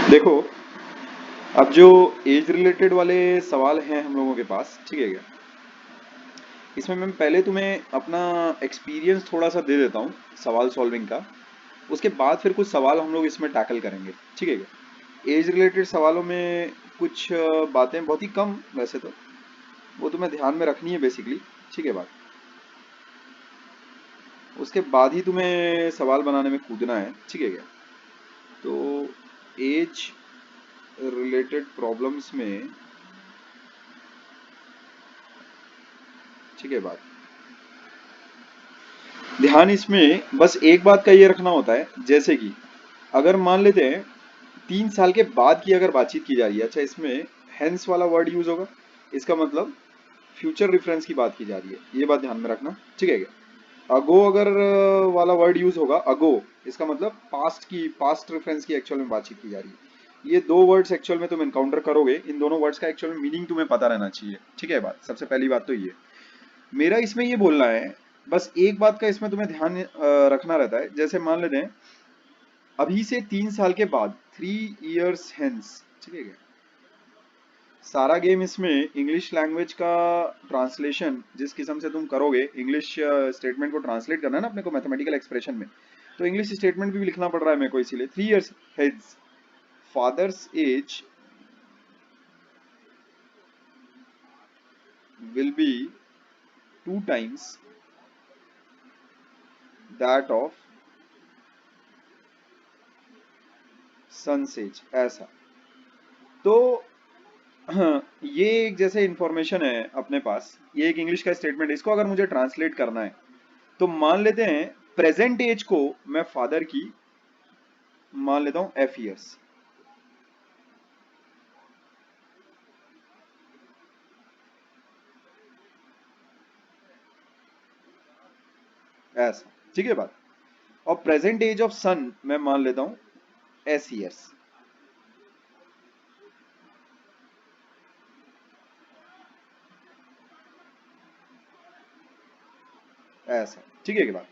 देखो, अब जो एज रिलेटेड वाले सवाल हैं हम लोगों के पास, ठीक है क्या, इसमें मैं पहले तुम्हें अपना एक्सपीरियंस थोड़ा सा दे देता हूँ सवाल सॉल्विंग का। उसके बाद फिर कुछ सवाल हम लोग इसमें टैकल करेंगे, ठीक है क्या। एज रिलेटेड सवालों में कुछ बातें बहुत ही कम वैसे तो, वो तुम्हें ध्यान में रखनी है बेसिकली, ठीक है बात। उसके बाद ही तुम्हें सवाल बनाने में कूदना है, ठीक है क्या। तो एज रिलेटेड प्रॉब्लम्स में, ठीक है बात, ध्यान इसमें बस एक बात का ये रखना होता है, जैसे कि अगर मान लेते हैं 3 साल के बाद की अगर बातचीत की जा रही है, अच्छा इसमें हेंस वाला वर्ड यूज होगा, इसका मतलब फ्यूचर रेफरेंस की बात की जा रही है, ये बात ध्यान में रखना, ठीक है क्या। अगो अगर वाला वर्ड यूज होगा, अगो, इसका मतलब पास्ट रेफरेंस की एक्चुअल में बातचीत की जा रही है। ये दो वर्ड्स एक्चुअल में तुम एनकाउंटर करोगे, इन दोनों वर्ड्स का एक्चुअल में मीनिंग तुम्हें पता रहना चाहिए, ठीक है बात। सबसे पहली बात तो ये मेरा इसमें ये बोलना है, बस एक बात का इसमें तुम्हें ध्यान रखना रहता है, जैसे मान लेते हैं अभी से 3 साल के बाद, 3 years हेंस, ठीक है क्या। सारा गेम इसमें इंग्लिश लैंग्वेज का ट्रांसलेशन जिस किस्म से तुम करोगे, इंग्लिश स्टेटमेंट को ट्रांसलेट करना है ना अपने को मैथमेटिकल एक्सप्रेशन में, तो इंग्लिश स्टेटमेंट भी लिखना पड़ रहा है मेरे को, इसीलिए 3 years heads, father's age will be 2 times that of son's age, ऐसा। तो ये एक जैसे इंफॉर्मेशन है अपने पास, ये एक इंग्लिश का स्टेटमेंट है, इसको अगर मुझे ट्रांसलेट करना है तो मान लेते हैं प्रेजेंट एज को मैं फादर की मान लेता हूं F years, ऐसा, ठीक है बात। और प्रेजेंट एज ऑफ सन मैं मान लेता हूं S years, ऐसा, ठीक है बात।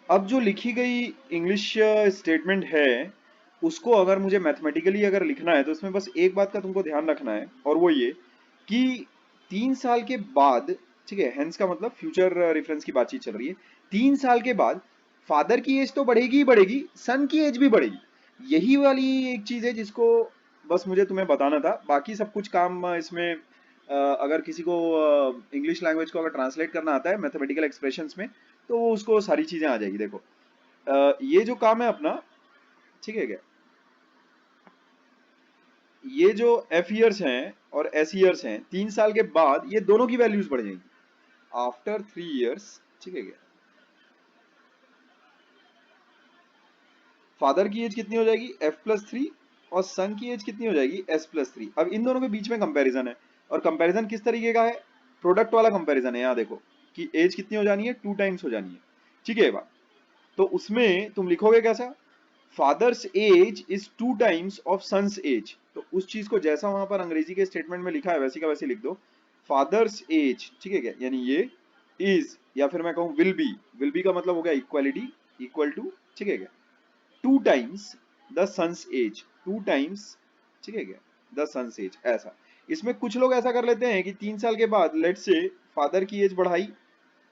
अब जो लिखी गई इंग्लिश स्टेटमेंट है, उसको अगर मुझे मैथमेटिकली अगर लिखना है तो इसमें बस एक बात का तुमको ध्यान रखना है, और वो ये कि 3 साल के बाद, ठीक है, हेंस का मतलब फ्यूचर रेफरेंस की बातचीत चल रही है, 3 साल के बाद फादर की एज तो बढ़ेगी ही बढ़ेगी, सन की एज भी बढ़ेगी। यही वाली एक चीज है जिसको बस मुझे तुम्हें बताना था। बाकी सब कुछ काम इसमें अगर किसी को इंग्लिश लैंग्वेज को अगर ट्रांसलेट करना आता है मैथमेटिकल एक्सप्रेशंस में, तो वो उसको सारी चीजें आ जाएगी। देखो ये जो काम है अपना, ठीक है क्या, ये जो F years हैं और S years हैं, 3 साल के बाद ये दोनों की वैल्यूज बढ़ जाएंगी आफ्टर 3 years, ठीक है क्या। फादर की एज कितनी हो जाएगी F+3, और सन की एज कितनी हो जाएगी S+3। अब इन दोनों के बीच में कंपैरिजन है, और कंपैरिजन किस तरीके का है, प्रोडक्ट वाला कंपैरिजन है। यहाँ देखो कि एज कितनी हो जानी है, 2 times हो जानी है, ठीक है बात। तो उसमें तुम लिखोगे कैसा, father's age is 2 times of son's age, तो उस चीज को जैसा वहां पर अंग्रेजी के स्टेटमेंट में लिखा है वैसी का वैसे लिख दो। फादर्स एज, ठीक है क्या, यानी ये इज, या फिर मैं कहूं विल बी का मतलब हो गया इक्वालिटी, इक्वल टू, ठीक है क्या, 2 times the son's age, 2 times, ठीक है क्या, द सन्स एज, ऐसा। इसमें कुछ लोग ऐसा कर लेते हैं कि 3 साल के बाद लेट से फादर की एज बढ़ाई,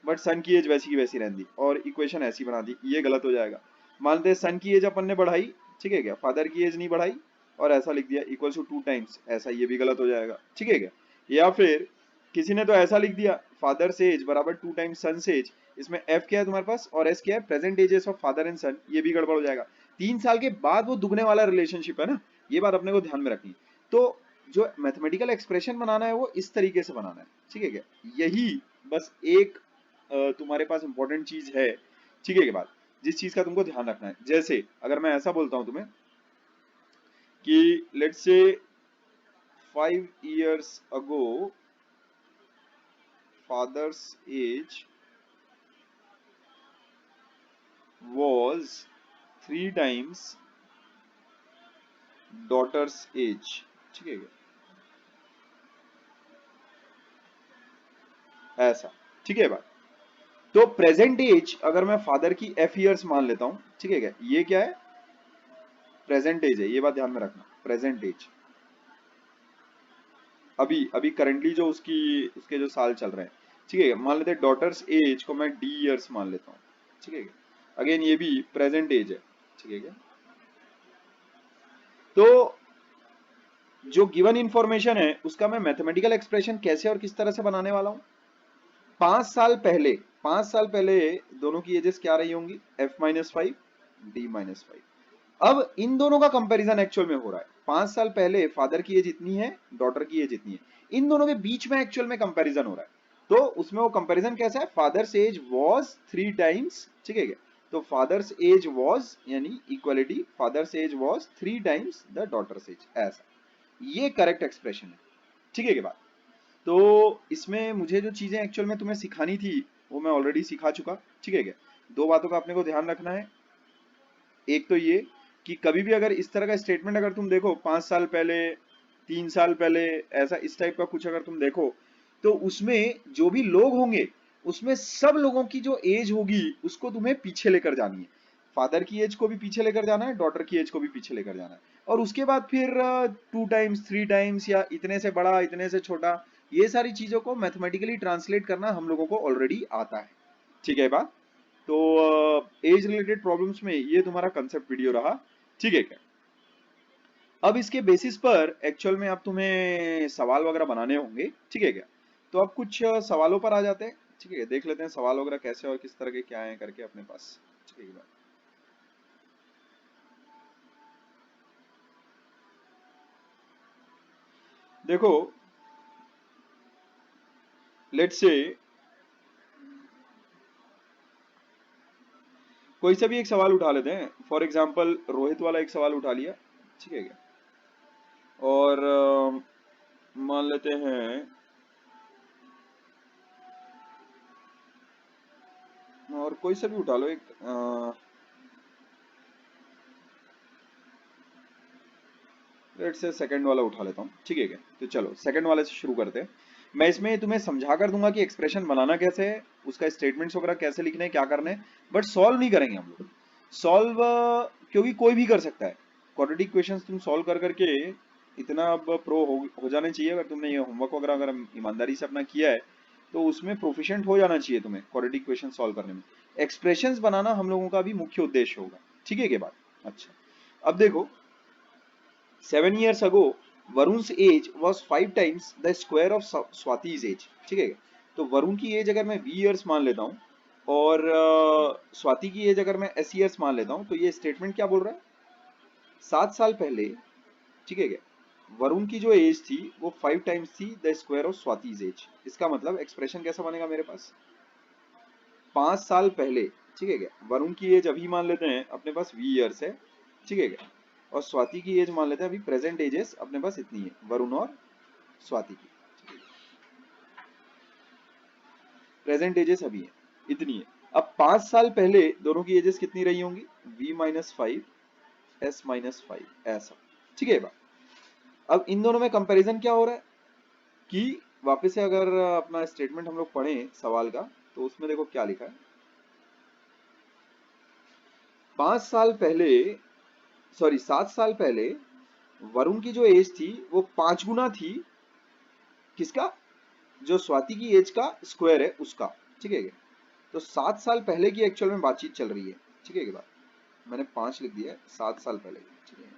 बट सन की एज वैसी की वैसी रहती, और इक्वेशन ऐसी बना दी, ये गलत हो जाएगा। मानते हैं सन की एज अपन ने बढ़ाई, ठीक है क्या, फादर की एज नहीं बढ़ाई, और ऐसा लिख दिया इक्वल टू 2 times, ऐसा, ये भी गलत हो जाएगा, ठीक है क्या। या फिर किसी ने तो ऐसा लिख दिया फादर से एज बराबर 2 times सन से एज, इसमें एफ क्या है तुम्हारे पास और एस क्या है, present ages of father and son, ये भी गड़बड़ हो जाएगा। 3 साल के बाद वो दुगने वाला रिलेशनशिप है ना, ये बात अपने को ध्यान में रखनी। तो जो मैथमेटिकल एक्सप्रेशन बनाना है वो इस तरीके से बनाना है, ठीक है क्या। यही बस एक तुम्हारे पास इंपॉर्टेंट चीज है, ठीक है, के बाद जिस चीज का तुमको ध्यान रखना है। जैसे अगर मैं ऐसा बोलता हूं तुम्हें कि let's say 5 years ago father's age was 3 times daughters as, ठीक है क्या? ऐसा, ठीक है बात। तो प्रेजेंट एज अगर मैं फादर की F years मान लेता हूं, ठीक है क्या, ये क्या है, प्रेजेंट एज है, ये बात ध्यान में रखना। प्रेजेंट एज, अभी अभी करेंटली जो उसके जो साल चल रहे हैं, ठीक है। मान लेते हैं डॉटर्स एज को मैं डी इयर्स मान लेता हूँ, ठीक है। अगेन ये भी प्रेजेंट एज है, ठीक है। तो जो गिवन इंफॉर्मेशन है उसका मैं मैथमेटिकल एक्सप्रेशन कैसे और किस तरह से बनाने वाला हूँ। 5 साल पहले दोनों की एजेस क्या रही होंगी, f-5 d-5। अब इन दोनों का कंपैरिजन एक्चुअल में हो रहा है। 5 साल पहले फादर की एज इतनी है, डॉटर की एज इतनी है, इन दोनों के बीच में एक्चुअल में कंपैरिजन हो रहा है। तो उसमें वो कंपैरिजन कैसा है, फादर्स एज वाज 3 टाइम्स, ठीक है। तो फादर्स एज वाज यानी equality, father's age was 3 times the daughters as, ऐसा ये करेक्ट एक्सप्रेशन है, ठीक है। के बाद तो इसमें मुझे जो चीजें एक्चुअल में तुम्हें सिखानी थी वो मैं ऑलरेडी सिखा चुका, ठीक है क्या। दो बातों का अपने को ध्यान रखना है। एक तो ये कि कभी भी अगर इस तरह का स्टेटमेंट अगर तुम देखो 5 साल पहले, 3 साल पहले, ऐसा इस टाइप का कुछ अगर तुम देखो, तो उसमें जो भी लोग होंगे उसमें सब लोगों की जो एज होगी उसको तुम्हें पीछे लेकर जानी है। फादर की एज को भी पीछे लेकर जाना है, डॉटर की एज को भी पीछे लेकर जाना है, और उसके बाद फिर 2 टाइम्स, 3 टाइम्स, या इतने से बड़ा, इतने से छोटा, ये सारी चीजों को मैथमेटिकली ट्रांसलेट करना हम लोगों को ऑलरेडी आता है, ठीक है बात। तो एज रिलेटेड प्रॉब्लम्स में ये तुम्हारा कंसेप्ट वीडियो रहा, ठीक है क्या। अब इसके बेसिस पर एक्चुअल में अब तुम्हें सवाल वगैरह बनाने होंगे, ठीक है क्या। तो अब कुछ सवालों पर आ जाते हैं, ठीक है। देख लेते हैं सवाल वगैरह कैसे और किस तरह के क्या है करके अपने पास, ठीक है। देखो लेट्स से कोई सा भी एक सवाल उठा लेते हैं। फॉर एग्जांपल रोहित वाला एक सवाल उठा लिया, ठीक है क्या। और मान लेते हैं, और कोई सा भी उठा लो एक, लेट्स से सेकंड वाला उठा लेता हूँ, ठीक है क्या। तो चलो सेकंड वाले से शुरू करते हैं। मैं इसमें तुम्हें समझा कर दूंगा कि एक्सप्रेशन बनाना कैसे है, उसका स्टेटमेंट्स वगैरह कैसे लिखने हैं, क्या करने हैं, बट सॉल्व नहीं करेंगे हम लोग। सॉल्व क्योंकि कोई भी कर सकता है। क्वाड्रेटिक क्वेश्चंस तुम सॉल्व कर करके इतना अब प्रो हो जाने चाहिए। अगर तुमने ये होमवर्क वगैरह अगर ईमानदारी से अपना किया है तो उसमें प्रोफिशिएंट हो जाना चाहिए तुम्हें क्वाड्रेटिक क्वेश्चन सॉल्व करने में। एक्सप्रेशंस बनाना हम लोगों का भी मुख्य उद्देश्य होगा, ठीक है के बाद। अच्छा, अब देखो 7 years ago Varun's age was 5 times the square of Swati's age, ठीक है। तो वरुण की एज अगर मैं v years मान लेता हूँ और स्वाति की एज अगर मैं s years मान लेता हूँ, तो ये स्टेटमेंट क्या बोल रहा है, 7 साल पहले, ठीक है क्या, वरुण की जो एज थी वो 5 टाइम्स थी the square of Swati's age. इसका मतलब एक्सप्रेशन कैसा बनेगा मेरे पास, 5 साल पहले, ठीक है क्या, वरुण की एज अभी मान लेते हैं अपने पास v years है, ठीक है क्या, और स्वाति की एज मान लेते हैं अभी प्रेजेंट एजेस अपने पास इतनी है, वरुण और स्वाति की प्रेजेंट एजेस अभी है इतनी है। अब 5 साल पहले दोनों की एजेस कितनी रही होंगी, v-5 s-5 ऐसा, ठीक है। अब इन दोनों में कंपैरिजन क्या हो रहा है कि वापस से अगर अपना स्टेटमेंट हम लोग पढ़ें सवाल का, तो उसमें देखो क्या लिखा है। 5 साल पहले, सॉरी 7 साल पहले वरुण की जो एज थी वो 5 गुना थी किसका, जो स्वाति की एज का स्क्वायर है उसका, ठीक है। तो 7 साल पहले की एक्चुअल में बातचीत चल रही है, ठीक है। बात मैंने 5 लिख दिया है, 7 साल पहले, ठीक है।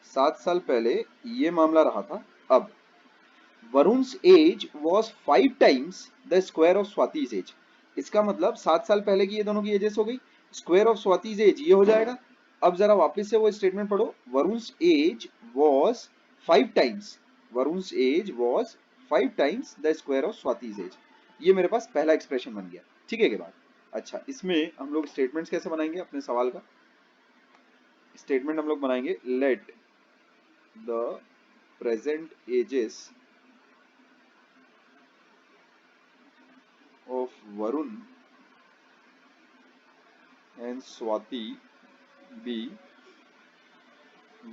7 साल पहले ये मामला रहा था। अब Varun's age was 5 times the square of Swati's age. इसका मतलब 7 साल पहले की ये दोनों की एजेस हो गई, स्क्वायर ऑफ स्वाति's एज ये हो जाएगा। अब जरा वापस से वो स्टेटमेंट पढ़ो, Varun's age was 5 times, Varun's age was 5 times the square of Swati's age. ये मेरे पास पहला एक्सप्रेशन बन गया, ठीक है के बाद। अच्छा, इसमें हम लोग स्टेटमेंट्स कैसे बनाएंगे अपने सवाल का, स्टेटमेंट हम लोग बनाएंगे, late the present ages of Varun and Swati be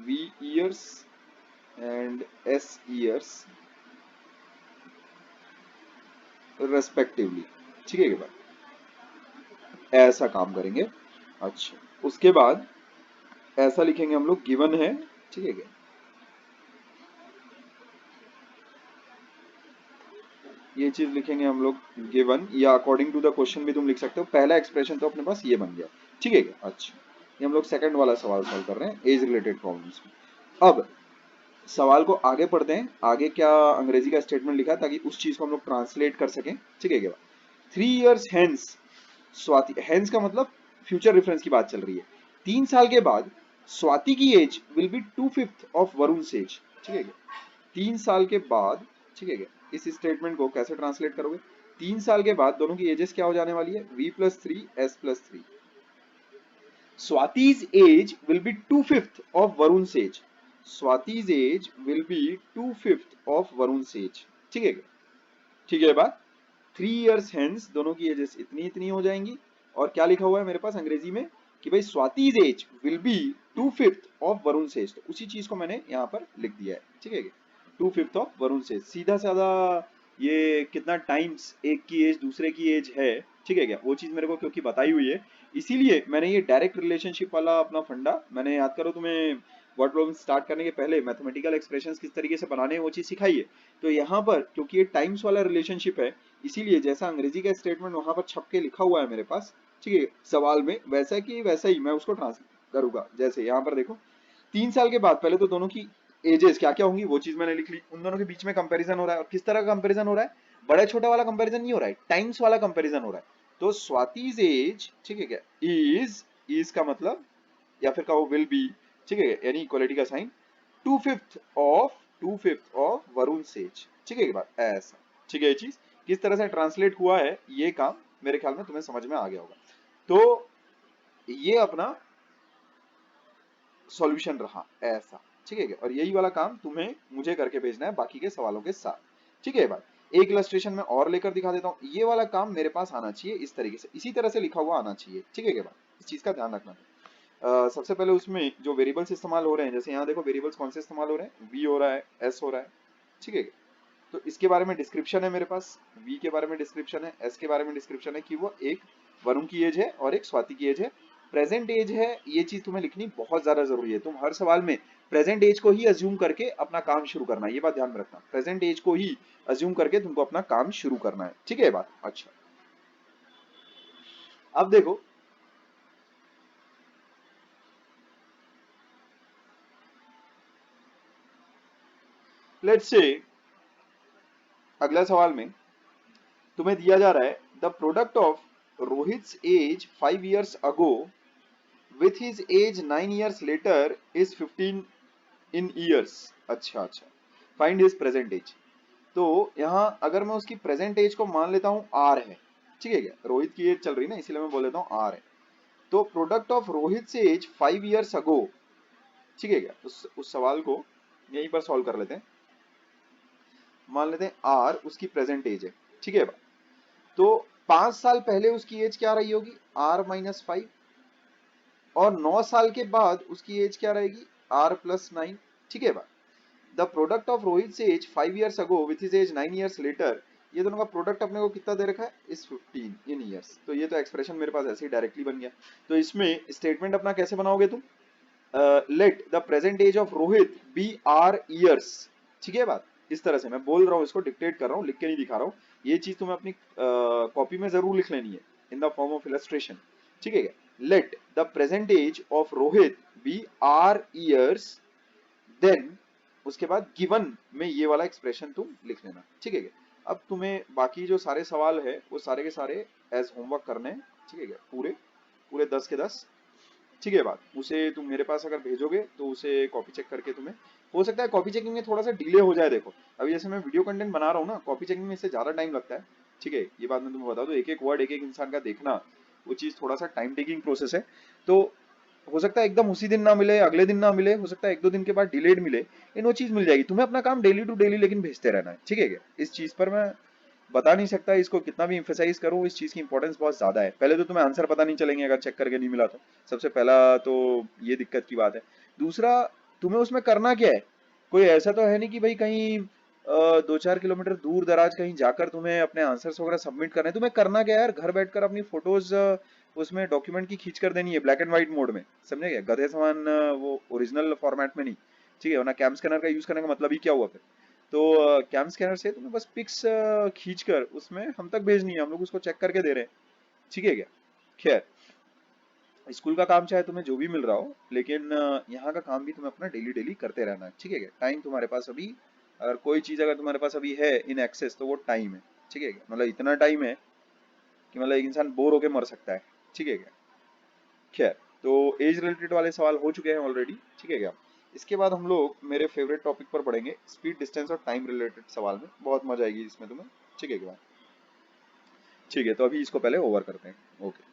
V years and S years respectively, ठीक है के बाद ऐसा काम करेंगे। अच्छा, उसके बाद ऐसा लिखेंगे हम लोग, गिवन है, ठीक है क्या? ये चीज लिखेंगे हम लोग गिवन, या अकॉर्डिंग टू द क्वेश्चन भी तुम लिख सकते हो। पहला एक्सप्रेशन तो अपने पास ये बन गया, ठीक है क्या? अच्छा, ये हम लोग सेकंड वाला सवाल सॉल्व कर रहे हैं एज रिलेटेड प्रॉब्लम्स में। अब सवाल को आगे पढ़ते हैं, आगे क्या अंग्रेजी का स्टेटमेंट लिखा है ताकि उस चीज को हम लोग ट्रांसलेट कर सकें, ठीक है क्या? 3 years hence स्वाति, हेंस का मतलब फ्यूचर रेफरेंस की बात चल रही है। 3 साल के बाद स्वाति की age will be 2/5 of Varun age, ठीक है क्या? 3 साल के बाद, ठीक है क्या? इस स्टेटमेंट को कैसे ट्रांसलेट करोगे? 3 साल के बाद दोनों की एजेस क्या हो जाने वाली है? v+3 s+3। स्वाति's age will be 2/5 of Varun's age. स्वाति's age will be 2/5 of Varun's age. ठीक है क्या? ठीक है बात। 3 years hence दोनों की एजेस इतनी इतनी हो जाएंगी। और क्या लिखा हुआ है मेरे पास अंग्रेजी में कि भाई स्वाति's age will be 2/5 of Varun's age। तो उसी चीज को मैंने यहाँ पर लिख दिया है, ठीक है क्या? 2/5 ऑफ Varun's age। सीधा साधा ये कितना टाइम्स एक की एज दूसरे की एज है, ठीक है क्या? वो चीज मेरे को क्योंकि बताई हुई है, इसीलिए मैंने ये डायरेक्ट रिलेशनशिप वाला अपना फंडा, मैंने याद करो तुम्हें वर्ड प्रॉब्लम स्टार्ट करने के पहले मैथमेटिकल एक्सप्रेशंस किस तरीके से बनाने हैं वो चीज सिखाई है। तो यहाँ पर क्योंकि ये टाइम्स वाला रिलेशनशिप है, इसीलिए जैसा अंग्रेजी का स्टेटमेंट वहां पर छप के लिखा हुआ है मेरे पास, ठीक है, सवाल में वैसा कि वैसा ही मैं उसको ट्रांसलेट करूंगा। जैसे यहाँ पर देखो, 3 साल के बाद पहले तो दोनों की एजेस क्या क्या होंगी वो चीज मैंने लिख ली। उन दोनों के बीच में कंपैरिजन हो रहा है, और किस तरह का कंपैरिजन हो रहा है? बड़ा छोटा वाला कंपैरिजन नहीं हो रहा है, टाइम्स वाला कंपैरिजन हो रहा है। तो स्वाति's एज, ठीक है क्या, इज का मतलब या फिर कहो विल बी, ठीक है, यानी इक्वलिटी का साइन, 2/5 ऑफ वरुण एज, ठीक है बात ऐसा। ठीक है, ये चीज किस तरह से ट्रांसलेट हुआ है ये काम मेरे ख्याल में तुम्हें समझ में आ गया होगा। तो ये अपना सॉल्यूशन रहा ऐसा, ठीक है क्या? और यही वाला काम तुम्हें मुझे करके भेजना है बाकी के सवालों के साथ, ठीक है बात। एक इलस्ट्रेशन में और लेकर दिखा देता हूँ, ये वाला काम मेरे पास आना चाहिए इस तरीके से, इसी तरह से लिखा हुआ आना चाहिए, ठीक है क्या बात? इस चीज का ध्यान रखना। सबसे पहले उसमें जो वेरिएबल्स इस्तेमाल हो रहे हैं, जैसे यहाँ देखो वेरिएबल्स कौन से इस्तेमाल हो रहे हैं, v हो रहा है, s हो रहा है, ठीक है। तो इसके बारे में डिस्क्रिप्शन है मेरे पास, v के बारे में डिस्क्रिप्शन है, s के बारे में डिस्क्रिप्शन है कि वो एक वरुण की एज है और एक स्वाति की एज है। प्रेजेंट एज है, ये चीज तुम्हें लिखनी बहुत ज्यादा जरूरी है। तुम हर सवाल में प्रेजेंट एज को ही अज्यूम करके अपना काम शुरू करना है, ये बात ध्यान में रखना। प्रेजेंट एज को ही अज्यूम करके तुमको अपना काम शुरू करना है, ठीक है बात। अच्छा, अब देखो, लेट्स से अगला सवाल में तुम्हें दिया जा रहा है the product of Rohit's age 5 years ago with his age 9 years later is 15 in years. अच्छा अच्छा, फाइंड हिज प्रेजेंट एज। तो यहाँ अगर मैं उसकी प्रेजेंट एज को मान लेता हूँ आर है, ठीक है क्या? रोहित की एज चल रही है ना, इसीलिए मैं बोल लेता हूँ आर है। तो प्रोडक्ट ऑफ रोहित से एज 5 years अगो, ठीक है क्या? उस सवाल को यहीं पर सॉल्व कर लेते हैं। मान लेते हैं आर उसकी प्रेजेंट एज है, ठीक है। तो 5 साल पहले उसकी एज क्या रही होगी? r-5। और 9 साल के बाद उसकी एज क्या रहेगी? r+9, ठीक है बा। द प्रोडक्ट ऑफ रोहित से age 5 years ago with his age 9 years later, ये दोनों का प्रोडक्ट अपने को कितना दे रखा है? इस 15 इन ईयर्स। तो ये तो एक्सप्रेशन मेरे पास ऐसे ही डायरेक्टली बन गया। तो इसमें स्टेटमेंट अपना कैसे बनाओगे तुम? Let the present age of Rohit be r years, ठीक है बात। इस तरह से मैं बोल रहा हूँ, इसको डिक्टेट कर रहा हूँ, लिख के नहीं दिखा रहा हूँ। ये चीज तुम्हें अपनी कॉपी में जरूर लिख लेनी है in the form of illustration, ठीक है क्या? Let the present age of Rohit be r years, then उसके बाद गिवन में ये वाला एक्सप्रेशन तुम लिख लेना, ठीक है क्या? अब तुम्हें बाकी जो सारे सवाल है वो सारे के सारे एज होमवर्क करने हैं, ठीक है क्या? पूरे पूरे 10 के 10, ठीक है बात। उसे तुम मेरे पास अगर भेजोगे तो उसे कॉपी चेक करके तुम्हें, हो सकता है कॉपी चेकिंग में थोड़ा सा डिले हो जाए। देखो अभी जैसे मैं वीडियो कंटेंट बना रहा हूँ ना, कॉपी चेकिंग में इससे ज्यादा टाइम लगता है, ठीक है। ये बात मैं तुम्हें बता दूं, एक एक वर्ड एक एक इंसान का देखना, वो चीज थोड़ा सा टाइम टेकिंग प्रोसेस है। तो हो सकता है एकदम उसी दिन ना मिले, अगले दिन ना मिले, हो सकता है 1-2 दिन के बाद डिलेड मिले, लेकिन वो चीज मिल जाएगी। तुम्हें अपना काम डेली टू डेली लेकिन भेजते रहना है, ठीक है क्या? इस चीज पर मैं बता नहीं सकता, इसको कितना भी इंफेसाइज करूं, इस चीज की इंपॉर्टेंस बहुत ज्यादा है। पहले तो तुम्हें आंसर पता नहीं चलेंगे अगर चेक करके नहीं मिला तो, सबसे पहला तो ये दिक्कत की बात है। दूसरा, तुम्हें उसमें करना क्या है? कोई ऐसा तो है नहीं कि भाई कहीं 2-4 किलोमीटर दूर दराज कहीं जाकर तुम्हें अपने आंसर्स वगैरह सबमिट करने हैं। तुम्हें करना क्या है यार? घर बैठकर अपनी फोटोज उसमें डॉक्यूमेंट की खींच कर देनी है ब्लैक एंड व्हाइट मोड में, समझे क्या? गधे समान वो ओरिजिनल फॉर्मेट में नहीं, ठीक है, वरना कैम स्कैनर का यूज करने का मतलब ही क्या हुआ फिर। तो कैम स्कैनर से तुम्हें बस पिक्स खींचकर उसमें हम तक भेजनी है, हम लोग उसको चेक करके दे रहे हैं, ठीक है क्या। खैर, स्कूल का काम चाहे तुम्हें जो भी मिल रहा हो, लेकिन यहाँ का काम भी तुम्हें अपना डेली डेली करते रहना है, ठीक है क्या। टाइम तुम्हारे पास अभी, अगर कोई चीज अगर तुम्हारे पास अभी है इन एक्सेस, तो वो टाइम है, ठीक है क्या। मतलब इतना टाइम है कि मतलब एक इंसान बोर होके मर सकता है, ठीक है क्या। खैर, तो एज रिलेटेड वाले सवाल हो चुके हैं ऑलरेडी, ठीक है क्या। इसके बाद हम लोग मेरे फेवरेट टॉपिक पर पढ़ेंगे, स्पीड, डिस्टेंस और टाइम रिलेटेड सवाल में बहुत मजा आएगी इसमें तुम्हें, ठीक है क्या। ठीक है, तो अभी इसको पहले ओवर करते हैं। ओके।